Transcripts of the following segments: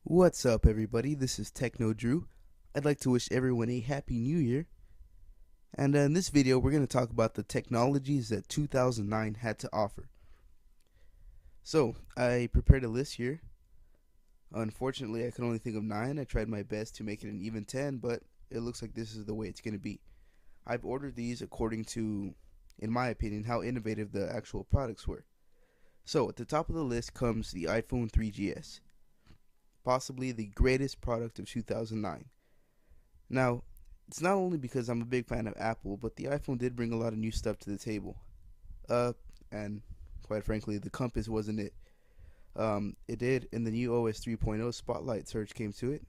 What's up, everybody? This is technodrew. I'd like to wish everyone a happy new year. And in this video, we're going to talk about the technologies that 2009 had to offer. So, I prepared a list here. Unfortunately, I could only think of 9. I tried my best to make it an even 10, but it looks like this is the way it's going to be. I've ordered these according to, in my opinion, how innovative the actual products were. So, at the top of the list comes the iPhone 3GS, possibly the greatest product of 2009. Now, it's not only because I'm a big fan of Apple, but the iPhone did bring a lot of new stuff to the table. And quite frankly, the compass wasn't it. It did, in the new OS 3.0 Spotlight Search came to it.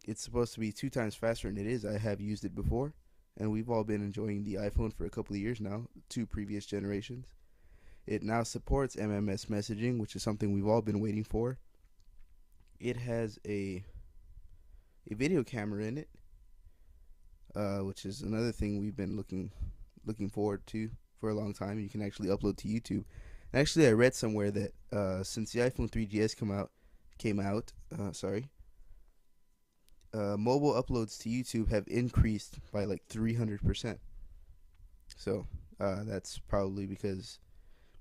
It's supposed to be 2 times faster than it is. I have used it before, and we've all been enjoying the iPhone for a couple of years now, 2 previous generations. It now supports MMS messaging, which is something we've all been waiting for. It has a video camera in it, which is another thing we've been looking forward to for a long time. You can actually upload to YouTube. And actually, I read somewhere that since the iPhone 3GS came out, mobile uploads to YouTube have increased by like 300%. So that's probably because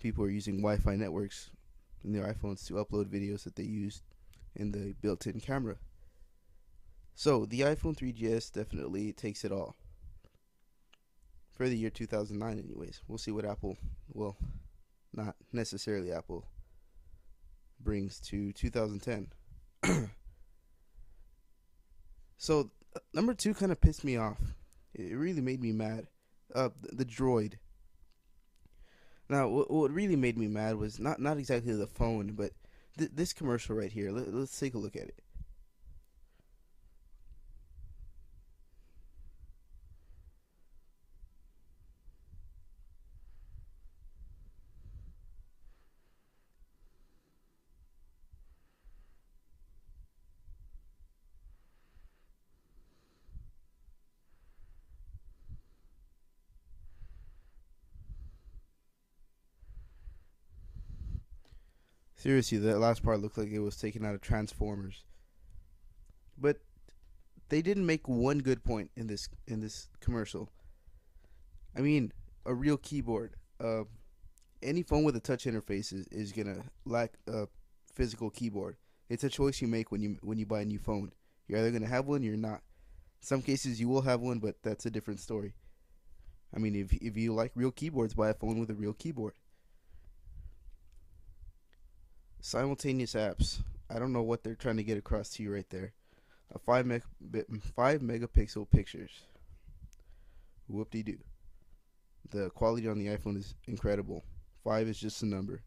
people are using Wi-Fi networks in their iPhones to upload videos that they used in the built-in camera. So the iPhone 3GS definitely takes it all for the year 2009 anyways. We'll see what Apple, well, not necessarily Apple, brings to 2010. So number 2 kind of pissed me off. It really made me mad. The Droid. Now, what really made me mad was not exactly the phone, but this commercial right here. Let's take a look at it. Seriously, that last part looked like it was taken out of Transformers. But they didn't make one good point in this commercial. I mean, a real keyboard. Any phone with a touch interface is gonna lack a physical keyboard. It's a choice you make when you buy a new phone. You're either gonna have one, or you're not. In some cases you will have one, but that's a different story. I mean, if you like real keyboards, buy a phone with a real keyboard. Simultaneous apps. I don't know what they're trying to get across to you right there. A 5 megapixel pictures. Whoop de doo. The quality on the iPhone is incredible. 5 is just a number.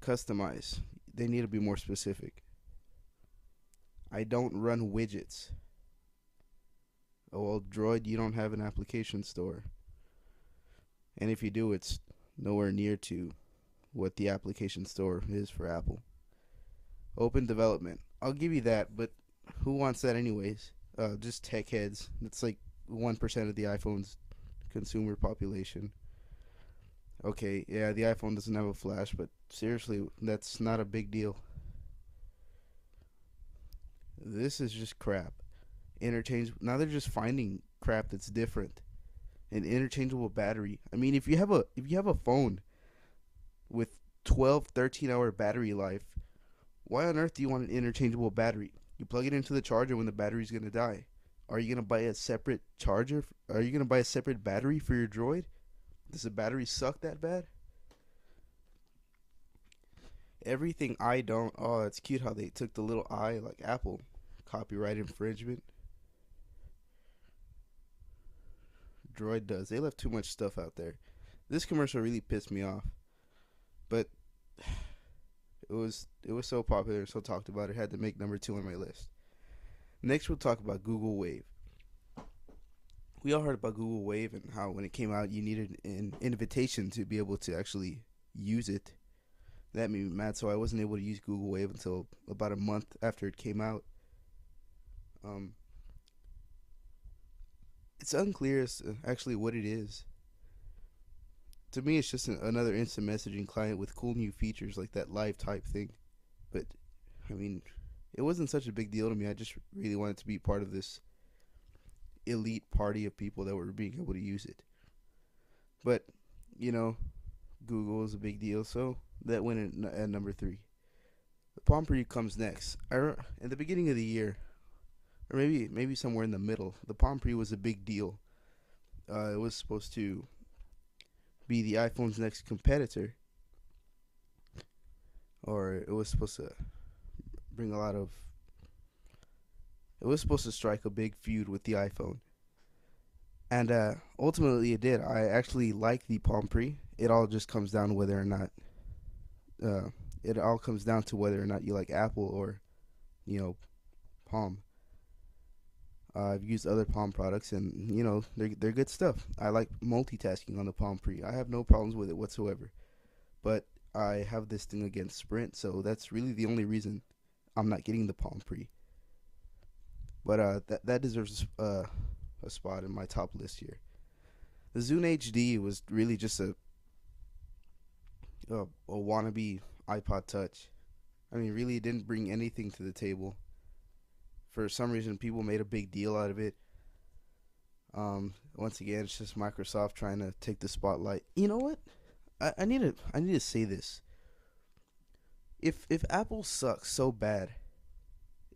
Customize. They need to be more specific. I don't run widgets. Oh well, Droid, you don't have an application store. And if you do, it's nowhere near to what the application store is for Apple. Open development. I'll give you that, but who wants that anyways? Just tech heads. It's like 1% of the iPhone's consumer population. Okay, yeah, the iPhone doesn't have a flash, but seriously, that's not a big deal. This is just crap. Now they're just finding crap that's different. An interchangeable battery. I mean, if you have a phone with 12, 13-hour battery life, why on earth do you want an interchangeable battery? You plug it into the charger when the battery's going to die. Are you going to buy a separate charger? Are you going to buy a separate battery for your Droid? Does the battery suck that bad? Everything I don't. Oh, it's cute how they took the little I like Apple. Copyright infringement. Droid does. They left too much stuff out there. This commercial really pissed me off. But it was so popular and so talked about, it had to make number 2 on my list. Next, we'll talk about Google Wave. We all heard about Google Wave and how when it came out, you needed an invitation to be able to actually use it. That made me mad, so I wasn't able to use Google Wave until about a month after it came out. It's unclear as to actually what it is. To me, it's just another instant messaging client with cool new features like that live type thing. But I mean, it wasn't such a big deal to me. I just really wanted to be part of this elite party of people that were being able to use it. But you know, Google is a big deal, so that went at number three. The Palm Pre comes next. In the beginning of the year, or maybe somewhere in the middle, the Palm Pre was a big deal. It was supposed to be the iPhone's next competitor, or it was supposed to bring a lot of. It was supposed to strike a big feud with the iPhone, and ultimately it did. I actually like the Palm Pre. It all just comes down to whether or not. Uh, it all comes down to whether or not you like Apple or, Palm. I've used other Palm products, and they're good stuff. I like multitasking on the Palm Pre. I have no problems with it whatsoever. But I have this thing against Sprint, so that's really the only reason I'm not getting the Palm Pre. But that deserves a spot in my top list here. The Zune HD was really just a wannabe iPod Touch. I mean, really, it didn't bring anything to the table. For some reason, people made a big deal out of it. Once again, it's just Microsoft trying to take the spotlight. You know what? I need to say this. If Apple sucks so bad,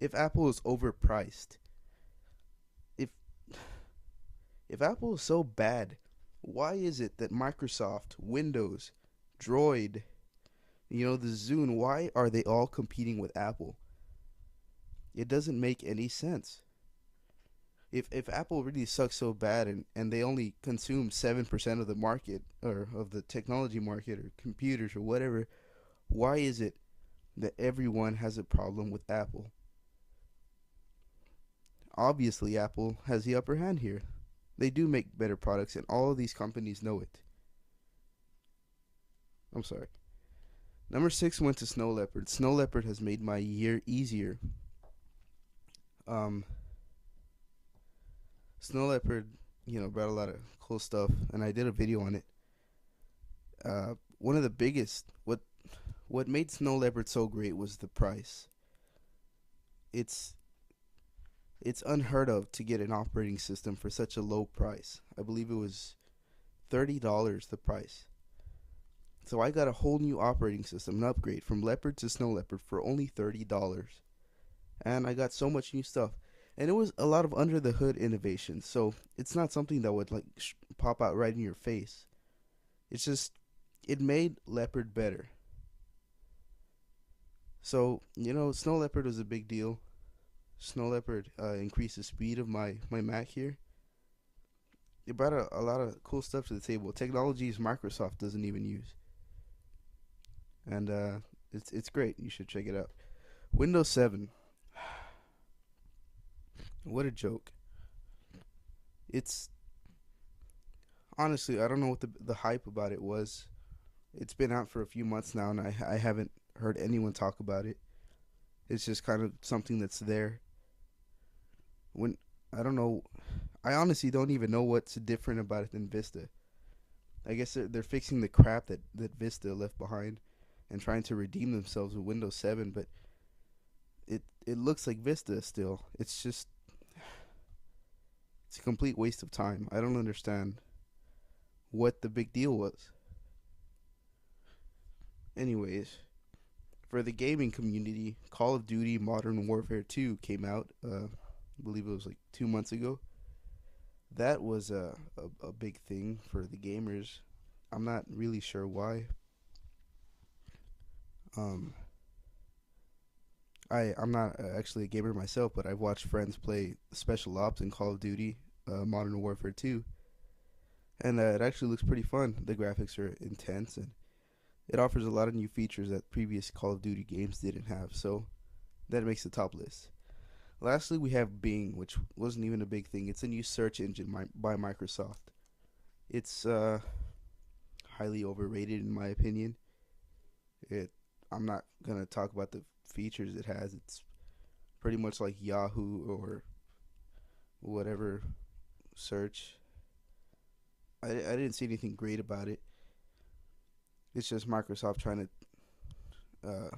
if Apple is overpriced, if if Apple is so bad, why is it that Microsoft, Windows, Droid, the Zune, why are they all competing with Apple? It doesn't make any sense. If Apple really sucks so bad and they only consume 7% of the market or of the technology market or computers or whatever, why is it that everyone has a problem with Apple? Obviously, Apple has the upper hand here. They do make better products, and all of these companies know it. I'm sorry. Number 6 went to Snow Leopard. Snow Leopard has made my year easier. Snow Leopard, brought a lot of cool stuff, and I did a video on it. One of the biggest, what made Snow Leopard so great was the price. It's unheard of to get an operating system for such a low price. I believe it was $30 the price. So I got a whole new operating system, an upgrade from Leopard to Snow Leopard for only $30. And I got so much new stuff. And it was a lot of under the hood innovation. So it's not something that would pop out right in your face. It's just, it made Leopard better. So, Snow Leopard was a big deal. Snow Leopard increased the speed of my Mac here. It brought a lot of cool stuff to the table. Technologies Microsoft doesn't even use. And it's great. You should check it out. Windows 7. What a joke. It's honestly, I don't know what the hype about it was. It's been out for a few months now, and I haven't heard anyone talk about it. It's just kind of something that's there. When I don't know, I honestly don't even know what's different about it than Vista. I guess they're fixing the crap that Vista left behind, and trying to redeem themselves with Windows 7. But it looks like Vista still. It's a complete waste of time. I don't understand what the big deal was. Anyways, for the gaming community, Call of Duty Modern Warfare 2 came out. I believe it was 2 months ago. That was a big thing for the gamers. I'm not really sure why. I'm not actually a gamer myself, but I've watched friends play Special Ops and Call of Duty Modern Warfare 2, and it actually looks pretty fun. The graphics are intense, and it offers a lot of new features that previous Call of Duty games didn't have, so that makes the top list. Lastly, we have Bing, which wasn't even a big thing. It's a new search engine by Microsoft. It's highly overrated in my opinion. I'm not gonna talk about the features it has. It's pretty much like Yahoo or whatever search. I didn't see anything great about it. It's just Microsoft trying to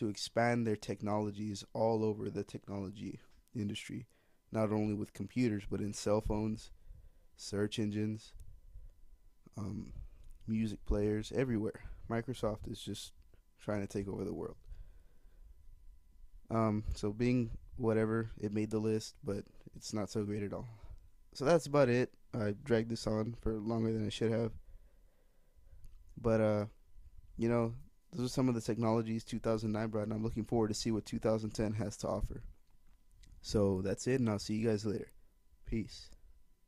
to expand their technologies all over the technology industry, not only with computers but in cell phones, search engines, um, music players, everywhere. Microsoft is just trying to take over the world. So Bing, whatever, it made the list, but it's not so great at all. So that's about it. I dragged this on for longer than I should have, but you know, those are some of the technologies 2009 brought, and I'm looking forward to see what 2010 has to offer. So that's it, and I'll see you guys later. Peace.